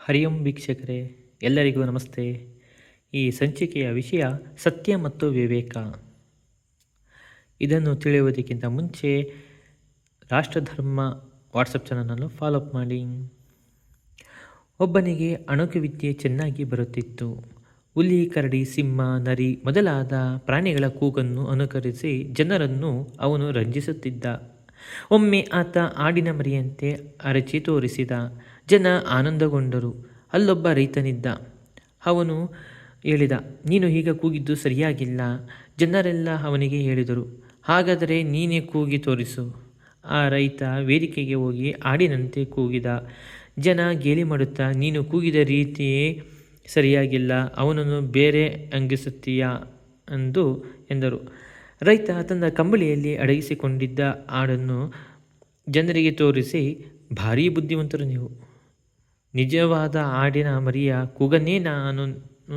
ಹರಿ ಓಂ ವೀಕ್ಷಕರೇ, ಎಲ್ಲರಿಗೂ ನಮಸ್ತೆ. ಈ ಸಂಚಿಕೆಯ ವಿಷಯ ಸತ್ಯ ಮತ್ತು ವಿವೇಕ. ಇದನ್ನು ತಿಳಿಯುವುದಕ್ಕಿಂತ ಮುಂಚೆ ರಾಷ್ಟ್ರಧರ್ಮ ವಾಟ್ಸಪ್ ಚಾನಲನ್ನು ಫಾಲೋ ಅಪ್ ಮಾಡಿ. ಒಬ್ಬನಿಗೆ ಅಣುಕುವಿದ್ಯೆ ಚೆನ್ನಾಗಿ ಬರುತ್ತಿತ್ತು. ಹುಲಿ, ಕರಡಿ, ಸಿಂಹ, ನರಿ ಮೊದಲಾದ ಪ್ರಾಣಿಗಳ ಕೂಗನ್ನು ಅನುಕರಿಸಿ ಜನರನ್ನು ಅವನು ರಂಜಿಸುತ್ತಿದ್ದ. ಒಮ್ಮೆ ಆತ ಆಡಿನ ಮರಿಯಂತೆ ಅರಚಿ ತೋರಿಸಿದ. ಜನ ಆನಂದಗೊಂಡರು. ಅಲ್ಲೊಬ್ಬ ರೈತನಿದ್ದ. ಅವನು ಹೇಳಿದ, ನೀನು ಈಗ ಕೂಗಿದ್ದು ಸರಿಯಾಗಿಲ್ಲ. ಜನರೆಲ್ಲ ಅವನಿಗೆ ಹೇಳಿದರು, ಹಾಗಾದರೆ ನೀನೇ ಕೂಗಿ ತೋರಿಸು. ಆ ರೈತ ವೇದಿಕೆಗೆ ಹೋಗಿ ಆಡಿನಂತೆ ಕೂಗಿದ. ಜನ ಗೇಲಿ ಮಾಡುತ್ತಾ, ನೀನು ಕೂಗಿದ ರೀತಿಯೇ ಸರಿಯಾಗಿಲ್ಲ, ಅವನನ್ನು ಬೇರೆ ಹಂಗಿಸುತ್ತೀಯಾ ಎಂದರು. ರೈತ ತನ್ನ ಕಂಬಳಿಯಲ್ಲಿ ಅಡಗಿಸಿಕೊಂಡಿದ್ದ ಆಡನ್ನು ಜನರಿಗೆ ತೋರಿಸಿ, ಭಾರೀ ಬುದ್ಧಿವಂತರು ನೀವು. ನಿಜವಾದ ಆಡಿನ ಮರಿಯ ಕೂಗನ್ನೇ ನಾನು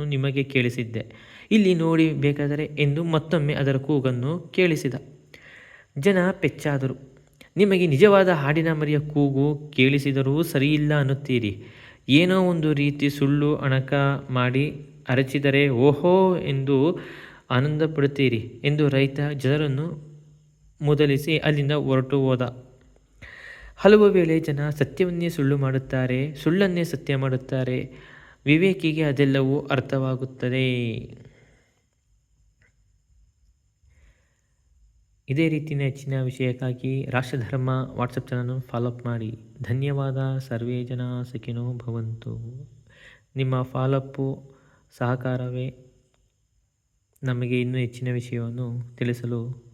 ನಿಮಗೆ ಕೇಳಿಸಿದ್ದೆ. ಇಲ್ಲಿ ನೋಡಿ ಬೇಕಾದರೆ ಎಂದು ಮತ್ತೊಮ್ಮೆ ಅದರ ಕೂಗನ್ನು ಕೇಳಿಸಿದ. ಜನ ಪೆಚ್ಚಾದರು. ನಿಮಗೆ ನಿಜವಾದ ಆಡಿನ ಮರಿಯ ಕೂಗು ಕೇಳಿಸಿದರೂ ಸರಿಯಿಲ್ಲ ಅನ್ನುತ್ತೀರಿ. ಏನೋ ಒಂದು ರೀತಿ ಸುಳ್ಳು ಅಣಕ ಮಾಡಿ ಅರಚಿದರೆ ಓಹೋ ಎಂದು ಆನಂದ ಪಡುತ್ತೀರಿ ಎಂದು ರೈತ ಜನರನ್ನು ಮೊದಲಿಸಿ ಅಲ್ಲಿಂದ ಹೊರಟು ಹೋದ. ಹಲವು ವೇಳೆ ಜನ ಸತ್ಯವನ್ನೇ ಸುಳ್ಳು ಮಾಡುತ್ತಾರೆ, ಸುಳ್ಳನ್ನೇ ಸತ್ಯ ಮಾಡುತ್ತಾರೆ. ವಿವೇಕಿಗೆ ಅದೆಲ್ಲವೂ ಅರ್ಥವಾಗುತ್ತದೆ. ಇದೇ ರೀತಿಯ ಹೆಚ್ಚಿನ ವಿಷಯಕ್ಕಾಗಿ ರಾಷ್ಟ್ರಧರ್ಮ ವಾಟ್ಸಪ್ ಚಾನಲ್ ಫಾಲೋ ಅಪ್ ಮಾಡಿ. ಧನ್ಯವಾದ. ಸರ್ವೇ ಜನ ಸುಖಿನೋ ಭವಂತು. ನಿಮ್ಮ ಫಾಲೋಅಪ್ಪು ಸಹಕಾರವೇ ನಮಗೆ ಇನ್ನೂ ಹೆಚ್ಚಿನ ವಿಷಯವನ್ನು ತಿಳಿಸಲು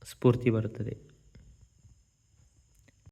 ಸ್ಫೂರ್ತಿ ಬರುತ್ತದೆ.